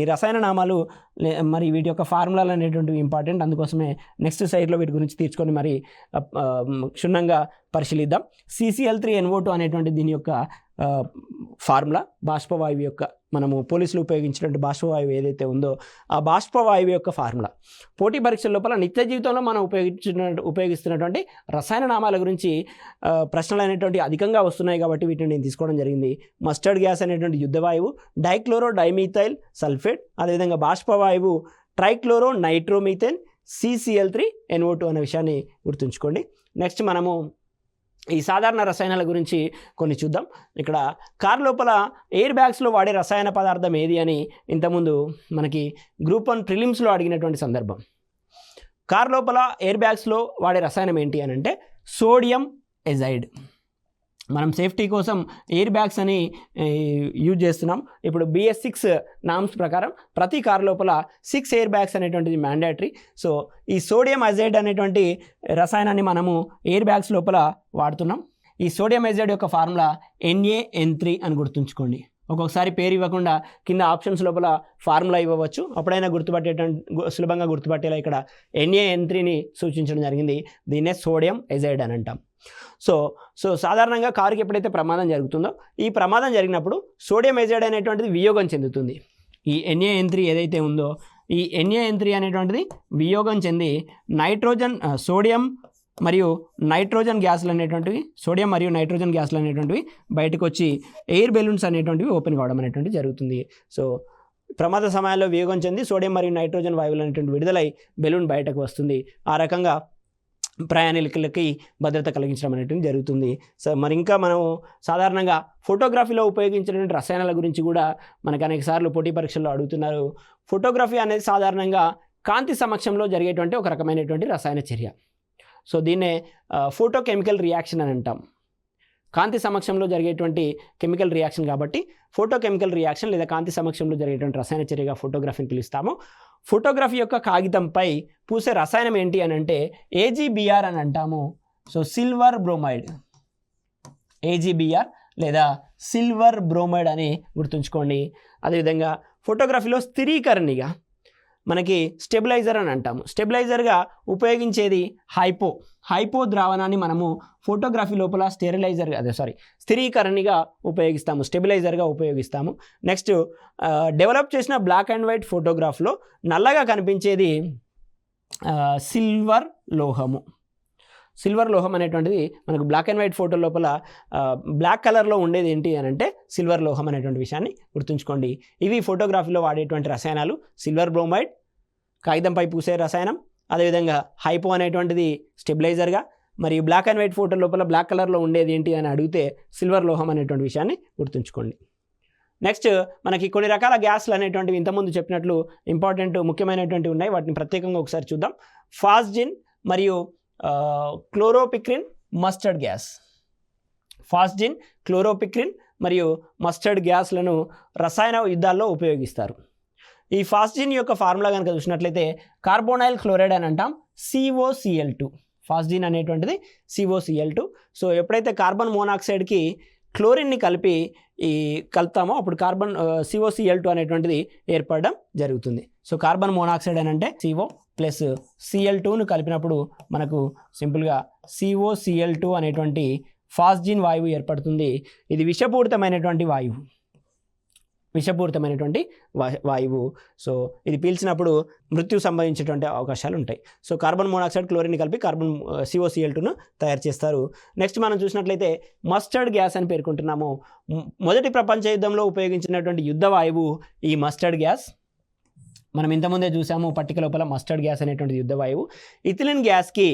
ఈ రసాయన నామాలు మరి వీటి యొక్క ఫార్ములాలు అనేటువంటివి ఇంపార్టెంట్, అందుకోసమే నెక్స్ట్ సైడ్లో వీటి గురించి తీర్చుకొని మరి క్షుణ్ణంగా పరిశీలిద్దాం. CCl3NO2 అనేటువంటి దీని యొక్క ఫార్ములా, బాష్పవాయువు యొక్క మనము పోలీసులు ఉపయోగించినటువంటి బాష్పవాయువు ఏదైతే ఉందో ఆ బాష్పవాయువు యొక్క ఫార్ములా. పోటీ పరీక్షల లోపల నిత్య జీవితంలో మనం ఉపయోగిస్తున్నటువంటి రసాయన నామాల గురించి ప్రశ్నలు అనేటువంటి అధికంగా వస్తున్నాయి కాబట్టి వీటిని నేను తీసుకోవడం జరిగింది. మస్టర్డ్ గ్యాస్ అనేటువంటి యుద్ధ వాయువు, డైక్లోరో డైమిథైల్ సల్ఫేట్, అదేవిధంగా బాష్పవాయువు ట్రైక్లోరో నైట్రోమీథేన్, CCl3NO2 అనే విషయాన్ని గుర్తుంచుకోండి. నెక్స్ట్ మనము ఈ సాధారణ రసాయనాల గురించి కొన్ని చూద్దాం. ఇక్కడ కార్ లోపల ఎయిర్ బ్యాగ్స్లో వాడే రసాయన పదార్థం ఏది అని ఇంతకుముందు మనకి గ్రూప్ 1 ప్రిలిమ్స్లో అడిగినటువంటి సందర్భం. కార్ లోపల ఎయిర్ బ్యాగ్స్లో వాడే రసాయనం ఏంటి అని అంటే సోడియం ఎజైడ్. మనం సేఫ్టీ కోసం ఎయిర్ బ్యాగ్స్ అని యూజ్ చేస్తున్నాం. ఇప్పుడు BS6 నామ్స్ ప్రకారం ప్రతి కారు లోపల 6 ఎయిర్ బ్యాగ్స్ అనేటువంటిది మ్యాండేటరీ. సో ఈ సోడియం అజైడ్ అనేటువంటి రసాయనాన్ని మనము ఎయిర్ బ్యాగ్స్ లోపల వాడుతున్నాం. ఈ సోడియం అజైడ్ యొక్క ఫార్ములా NaN3 అని గుర్తుంచుకోండి. ఒక్కొక్కసారి పేరు ఇవ్వకుండా కింద ఆప్షన్స్ లోపల ఫార్ములా ఇవ్వవచ్చు, అప్పుడైనా సులభంగా గుర్తుపట్టేలా ఇక్కడ NaN3ని సూచించడం జరిగింది. దీన్నే సోడియం ఎజైడ్ అని అంటాం. సో సాధారణంగా కారుకి ఎప్పుడైతే ప్రమాదం జరుగుతుందో ఈ ప్రమాదం జరిగినప్పుడు సోడియం ఎజైడ్ అనేటువంటిది వియోగం చెందుతుంది. ఈ NaN3 ఏదైతే ఉందో ఈ NaN3 అనేటువంటిది వియోగం చెంది సోడియం మరియు నైట్రోజన్ గ్యాస్లు అనేటువంటివి బయటకు వచ్చి ఎయిర్ బెలూన్స్ అనేటువంటివి ఓపెన్ కావడం అనేటువంటిది జరుగుతుంది. సో ప్రమాద సమయాల్లో వియోగం చెంది సోడియం మరియు నైట్రోజన్ వాయువులు అనేటువంటి విడుదలై బెలూన్ బయటకు వస్తుంది. ఆ రకంగా ప్రయాణికులకి భద్రత కలిగించడం అనేటువంటి జరుగుతుంది. సో మరి ఇంకా మనం సాధారణంగా ఫోటోగ్రఫీలో ఉపయోగించినటువంటి రసాయనాల గురించి కూడా మనకు అనేక సార్లు పోటీ పరీక్షల్లో అడుగుతున్నారు. ఫోటోగ్రఫీ అనేది సాధారణంగా కాంతి సమక్షంలో జరిగేటువంటి ఒక రకమైనటువంటి రసాయన చర్య. సో దీన్నే ఫోటోకెమికల్ రియాక్షన్ అని అంటాం. కాంతి సమక్షంలో జరిగేటువంటి కెమికల్ రియాక్షన్ కాబట్టి ఫోటోకెమికల్ రియాక్షన్ లేదా కాంతి సమక్షంలో జరిగేటువంటి రసాయన చర్యగా ఫోటోగ్రఫీని పిలుస్తాము. ఫోటోగ్రఫీ యొక్క కాగితంపై పూసే రసాయనం ఏంటి అని అంటే AgBr అని అంటాము. సో సిల్వర్ బ్రోమైడ్, AgBr లేదా సిల్వర్ బ్రోమైడ్ అని గుర్తుంచుకోండి. అదేవిధంగా ఫోటోగ్రఫీలో స్థిరీకరణిగా మనకి స్టెబిలైజర్ అని అంటాము. స్టెబిలైజర్గా ఉపయోగించేది హైపో ద్రావణాన్ని మనము ఫోటోగ్రఫీ లోపల స్థిరీకరణిగా ఉపయోగిస్తాము, స్టెబిలైజర్గా ఉపయోగిస్తాము. నెక్స్ట్ డెవలప్ చేసిన బ్లాక్ అండ్ వైట్ ఫోటోగ్రాఫ్లో నల్లగా కనిపించేది సిల్వర్ లోహం అనేటువంటిది మనకు బ్లాక్ అండ్ వైట్ ఫోటో లోపల బ్లాక్ కలర్లో ఉండేది ఏంటి అని అంటే సిల్వర్ లోహం అనేటువంటి విషయాన్ని గుర్తుంచుకోండి. ఇవి ఫోటోగ్రఫీలో వాడేటువంటి రసాయనాలు. సిల్వర్ బ్రోమైడ్ కాగితంపై పూసే రసాయనం, అదేవిధంగా హైపో అనేటువంటిది స్టెబిలైజర్గా, మరియు బ్లాక్ అండ్ వైట్ ఫోటో లోపల బ్లాక్ కలర్లో ఉండేది ఏంటి అని అడిగితే సిల్వర్ లోహం అనేటువంటి విషయాన్ని గుర్తుంచుకోండి. నెక్స్ట్ మనకి కొన్ని రకాల గ్యాస్లు అనేటువంటివి ఇంతకుముందు చెప్పినట్లు ముఖ్యమైనటువంటి ఉన్నాయి. వాటిని ప్రత్యేకంగా ఒకసారి చూద్దాం. ఫాస్జిన్ మరియు క్లోరోపిక్రిన్ మస్టర్డ్ గ్యాస్. ఫాస్జిన్, క్లోరోపిక్రిన్ మరియు మస్టర్డ్ గ్యాస్లను రసాయన యుద్ధాల్లో ఉపయోగిస్తారు. ఈ ఫాస్జిన్ యొక్క ఫార్ములా కనుక చూసినట్లయితే కార్బోనైల్ క్లోరైడ్ అని అంటాం, COCl2. ఫాస్జిన్ అనేటువంటిది COCl2. సో ఎప్పుడైతే కార్బన్ మోనాక్సైడ్కి క్లోరిన్ని కలుపుతామో అప్పుడు COCl2 అనేటువంటిది ఏర్పడడం జరుగుతుంది. సో కార్బన్ మోనాక్సైడ్ అని అంటే CO ప్లస్ Cl2ను కలిపినప్పుడు మనకు సింపుల్గా COCl2 అనేటువంటి ఫాస్జిన్ వాయువు ఏర్పడుతుంది. ఇది విషపూరితమైనటువంటి వాయువు. సో ఇది పీల్చినప్పుడు మృత్యు సంభవించేటువంటి అవకాశాలు ఉంటాయి. సో కార్బన్ మోనాక్సైడ్ క్లోరిన్ కలిపి COCl2ను తయారు చేస్తారు. నెక్స్ట్ మనం చూసినట్లయితే మస్టర్డ్ గ్యాస్ అని పేర్కొంటున్నాము. మొదటి ప్రపంచ యుద్ధంలో ఉపయోగించినటువంటి యుద్ధ వాయువు ఈ మస్టర్డ్ గ్యాస్. మనం ఇంతకుముందే చూసాము పట్టిక లోపల మస్టర్డ్ గ్యాస్ అనేటువంటి యుద్ధ వాయువు. ఇథిలిన్ గ్యాస్కి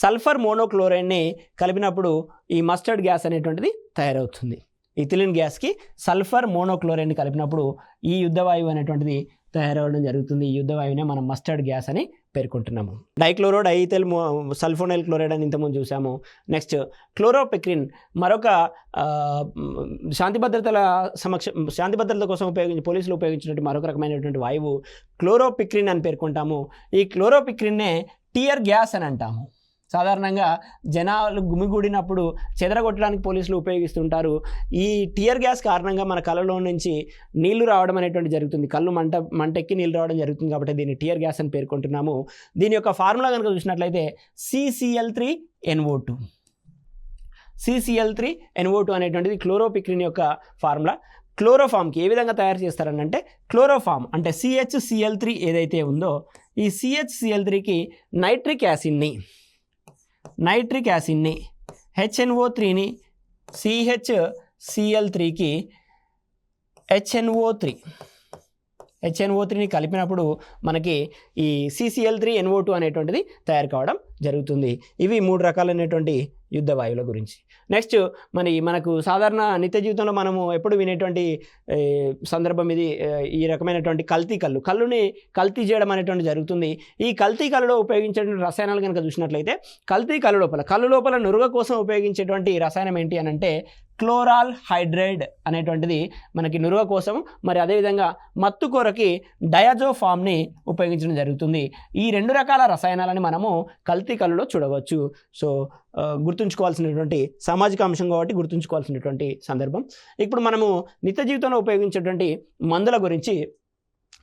సల్ఫర్ మోనోక్లోరైడ్ని కలిపినప్పుడు ఈ మస్టర్డ్ గ్యాస్ అనేటువంటిది తయారవుతుంది. ఇథిలిన్ గ్యాస్కి సల్ఫర్ మోనోక్లోరైడ్ని కలిపినప్పుడు ఈ యుద్ధ వాయువు అనేటువంటిది తయారవడం జరుగుతుంది. ఈ యుద్ధ వాయువునే మనం మస్టర్డ్ గ్యాస్ అని పేర్కొంటున్నాము. డైక్లోరో డైఈథైల్ సల్ఫోనైల్ క్లోరైడ్ అని ఇంతకుముందు చూసాము. నెక్స్ట్ క్లోరోపిక్రిన్, మరొక శాంతి భద్రతల కోసం పోలీసులు ఉపయోగించినటువంటి మరొక రకమైనటువంటి వాయువు క్లోరోపిక్రిన్ అని పేర్కొంటాము. ఈ క్లోరోపిక్రిన్నే టియర్ గ్యాస్ అని అంటాము. సాధారణంగా జనాలు గుమిగూడినప్పుడు చెదరగొట్టడానికి పోలీసులు ఉపయోగిస్తుంటారు. ఈ టియర్ గ్యాస్ కారణంగా మన కళ్ళలో నుంచి నీళ్లు రావడం అనేటువంటి జరుగుతుంది. కళ్ళు మంటెక్కి నీళ్ళు రావడం జరుగుతుంది. కాబట్టి దీన్ని టియర్ గ్యాస్ అని పేర్కొంటున్నాము. దీని యొక్క ఫార్ములా కనుక చూసినట్లయితే CCl3NO2. CCl3NO2 అనేటువంటిది క్లోరోపిక్రిన్ యొక్క ఫార్ములా. క్లోరోఫామ్కి ఏ విధంగా తయారు చేస్తారనంటే క్లోరోఫామ్ అంటే CHCl3 ఏదైతే ఉందో ఈ CHCl3కి నైట్రిక్ యాసిడ్ని HNO3ని CHCl3కి HNO3ని కలిపినప్పుడు మనకి ఈ CCl3NO2 అనేటువంటిది తయారు కావడం జరుగుతుంది. ఇవి 3 రకాలైనటువంటి యుద్ధ వాయువుల గురించి. నెక్స్ట్ మనకు సాధారణ నిత్య జీవితంలో మనము ఎప్పుడు వినేటువంటి సందర్భం ఇది, ఈ రకమైనటువంటి కళ్ళుని కల్తీ చేయడం అనేటువంటి జరుగుతుంది. ఈ కల్తీ కళ్ళులో ఉపయోగించేటువంటి రసాయనాలు కనుక చూసినట్లయితే కల్తీ కళ్ళు లోపల నురుగ కోసం ఉపయోగించేటువంటి రసాయనం ఏంటి అని అంటే క్లోరాల్ హైడ్రైడ్ అనేటువంటిది మనకి నురుగ కోసం, మరి అదేవిధంగా మత్తు కొరకి డయాజోఫామ్ని ఉపయోగించడం జరుగుతుంది. ఈ 2 రకాల రసాయనాలని మనము కల్తీ కళ్ళులో చూడవచ్చు. సో గుర్తుంచుకోవాల్సినటువంటి సామాజిక అంశం కాబట్టి గుర్తుంచుకోవాల్సినటువంటి సందర్భం. ఇప్పుడు మనము నిత్య జీవితంలో ఉపయోగించేటువంటి మందుల గురించి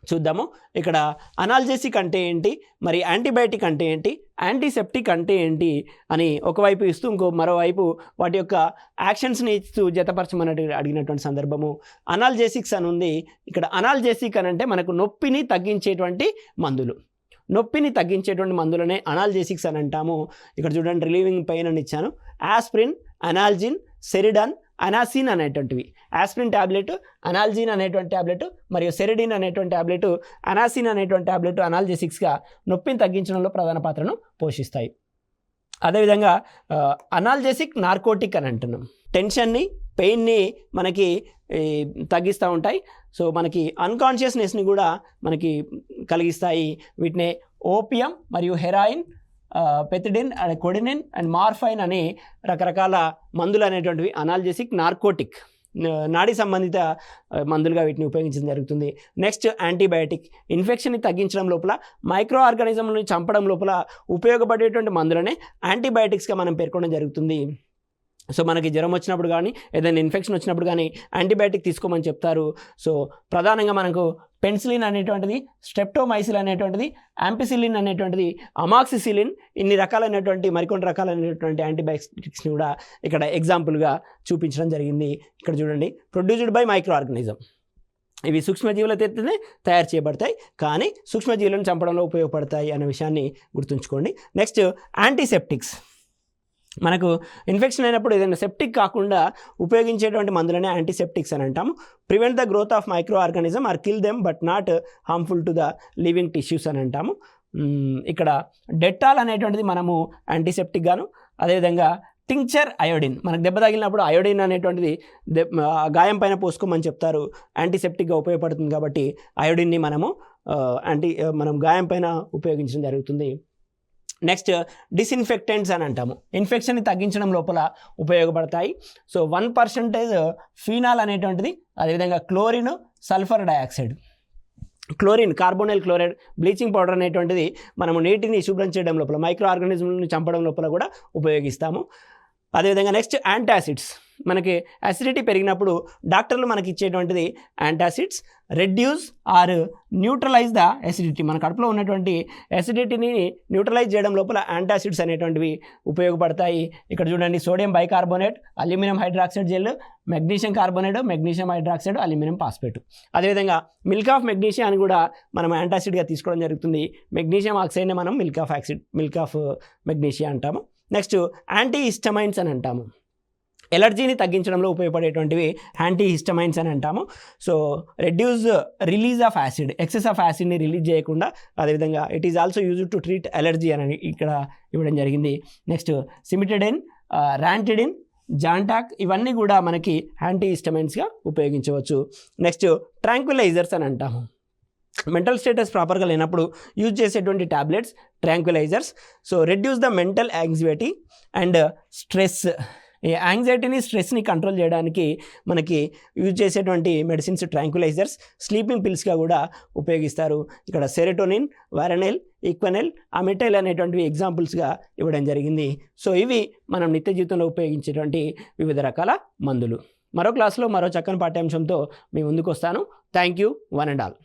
చూద్దాము. ఇక్కడ అనాల్జెసిక్ అంటే ఏంటి, మరి యాంటీబయాటిక్ అంటే ఏంటి, యాంటీసెప్టిక్ అంటే ఏంటి అని ఒకవైపు ఇస్తూ మరోవైపు వాటి యొక్క యాక్షన్స్ని ఇస్తూ జతపరచమని అడిగినటువంటి సందర్భము. అనాల్జెసిక్స్ అని ఉంది. ఇక్కడ అనాల్జెసిక్ అని అంటే మనకు నొప్పిని తగ్గించేటువంటి మందులనే అనాల్జెసిక్స్ అని అంటాము. ఇక్కడ చూడండి రిలీవింగ్ పెయిన్ అని ఇచ్చాను. ఆస్ప్రిన్, అనాల్జిన్, సెరిడాన్, అనాసిన్ అనేటువంటివి. ఆస్ప్రిన్ ట్యాబ్లెట్, అనాల్జిన్ అనేటువంటి ట్యాబ్లెట్ మరియు సెరిడిన్ అనేటువంటి ట్యాబ్లెట్, అనాసిన్ అనేటువంటి ట్యాబ్లెట్ అనాల్జెసిక్స్గా నొప్పిని తగ్గించడంలో ప్రధాన పాత్రను పోషిస్తాయి. అదేవిధంగా అనాల్జెసిక్ నార్కోటిక్ అని అంటున్నాం. టెన్షన్ని, పెయిన్ని మనకి తగ్గిస్తూ ఉంటాయి. సో మనకి అన్కాన్షియస్నెస్ని కూడా మనకి కలిగిస్తాయి. వీటినే ఓపియం మరియు హెరాయిన్, పెథిడిన్ అండ్ కొడినిన్ అండ్ మార్ఫైన్ అనే రకరకాల మందులు అనేటువంటివి అనాల్జెసిక్ నార్కోటిక్ నాడీ సంబంధిత మందులుగా వీటిని ఉపయోగించడం జరుగుతుంది. నెక్స్ట్ యాంటీబయాటిక్, ఇన్ఫెక్షన్ని తగ్గించడం లోపల, మైక్రో ఆర్గానిజంని చంపడం లోపల ఉపయోగపడేటువంటి మందులనే యాంటీబయాటిక్స్గా మనం పేర్కొనడం జరుగుతుంది. సో మనకి జ్వరం వచ్చినప్పుడు కానీ ఏదైనా ఇన్ఫెక్షన్ వచ్చినప్పుడు కానీ యాంటీబయాటిక్ తీసుకోమని చెప్తారు. సో ప్రధానంగా మనకు పెన్సిలిన్ అనేటువంటిది, స్ట్రెప్టోమైసిన్ అనేటువంటిది, యాంపిసిలిన్ అనేటువంటిది, అమాక్సిసిలిన్, ఇన్ని రకాలైనటువంటి మరికొన్ని రకాలైనటువంటి యాంటీబయాటిక్స్ని కూడా ఇక్కడ ఎగ్జాంపుల్గా చూపించడం జరిగింది. ఇక్కడ చూడండి, ప్రొడ్యూస్డ్ బై మైక్రో ఆర్గానిజం. ఇవి సూక్ష్మజీవులతోనే తయారు చేయబడతాయి కానీ సూక్ష్మజీవులను చంపడంలో ఉపయోగపడతాయి అనే విషయాన్ని గుర్తుంచుకోండి. Next antiseptics. మనకు ఇన్ఫెక్షన్ అయినప్పుడు ఏదైనా సెప్టిక్ కాకుండా ఉపయోగించేటువంటి మందులనే యాంటీసెప్టిక్స్ అని అంటాము. Prevent the growth of micro organism or kill them but not harmful to the living tissues అని అంటాము. ఇక్కడ డెటాల్ అనేటువంటిది మనము యాంటీసెప్టిక్ గాను, అదేవిధంగా టింక్చర్ అయోడిన్, మనకు దెబ్బ తగిలినప్పుడు అయోడిన్ అనేటువంటిది గాయం పైన పోసుకోమని చెప్తారు, యాంటీసెప్టిక్గా ఉపయోగపడుతుంది. కాబట్టి అయోడిన్ని మనం గాయం పైన ఉపయోగించడం జరుగుతుంది. నెక్స్ట్ డిస్ఇన్ఫెక్టెంట్స్ అని అంటాము. ఇన్ఫెక్షన్ని తగ్గించడం లోపల ఉపయోగపడతాయి. సో 1% ఫీనాల్ అనేటువంటిది, అదేవిధంగా chlorine, sulphur dioxide chlorine, carbonyl chloride, bleaching powder అనేటువంటిది మనము నీటిని శుభ్రం చేయడం లోపల, మైక్రో ఆర్గానిజంలను చంపడం లోపల కూడా ఉపయోగిస్తాము. అదేవిధంగా నెక్స్ట్ యాంటాసిడ్స్. మనకి అసిడిటీ పెరిగినప్పుడు డాక్టర్లు మనకి ఇచ్చేటువంటిది antacids, reduce or neutralize the acidity. మన కడుపులో ఉన్నటువంటి అసిడిటీని న్యూట్రలైజ్ చేయడం లోపల యాంటాసిడ్స్ అనేటువంటివి ఉపయోగపడతాయి. ఇక్కడ చూడండి, sodium bicarbonate, aluminium hydroxide gel, magnesium carbonate, magnesium hydroxide, aluminium phosphate. అదేవిధంగా మిల్క్ ఆఫ్ మెగ్నీషియాన్ని కూడా మనం యాంటాసిడ్గా తీసుకోవడం జరుగుతుంది. మెగ్నీషియం ఆక్సైడ్ని మనం మిల్క్ ఆఫ్ మెగ్నీషియా అంటాము. నెక్స్ట్ యాంటీ హిస్టమైన్స్ అని అంటాము. ఎలర్జీని తగ్గించడంలో ఉపయోగపడేటువంటివి యాంటీ హిస్టమైన్స్ అని అంటాము. So reduce release of acid, excess of యాసిడ్ని రిలీజ్ చేయకుండా. అదేవిధంగా it is also used to treat allergy అని ఇక్కడ ఇవ్వడం జరిగింది. నెక్స్ట్ సిమిటడిన్, ర్యాంటిడిన్, జాంటాక్, ఇవన్నీ కూడా మనకి యాంటీ హిస్టమైన్స్గా ఉపయోగించవచ్చు. నెక్స్ట్ ట్రాంక్విలైజర్స్ అని అంటాము. మెంటల్ స్టేటస్ ప్రాపర్గా లేనప్పుడు యూజ్ చేసేటువంటి tablets tranquillisers. So reduce the mental anxiety and stress. ఈ యాంగ్జైటీని, స్ట్రెస్ని కంట్రోల్ చేయడానికి మనకి యూజ్ చేసేటువంటి మెడిసిన్స్ ట్రాంక్విలైజర్స్, స్లీపింగ్ పిల్స్గా కూడా ఉపయోగిస్తారు. ఇక్కడ సెరోటోనిన్, వారనైల్, ఈక్వనైల్, అమిటైల్ అనేటువంటివి ఎగ్జాంపుల్స్గా ఇవ్వడం జరిగింది. సో ఇవి మనం నిత్య జీవితంలో ఉపయోగించేటువంటి వివిధ రకాల మందులు. మరో క్లాస్లో మరో చక్కని పాఠ్యాంశంతో మీ ముందుకు వస్తాను. Thank you, one and all.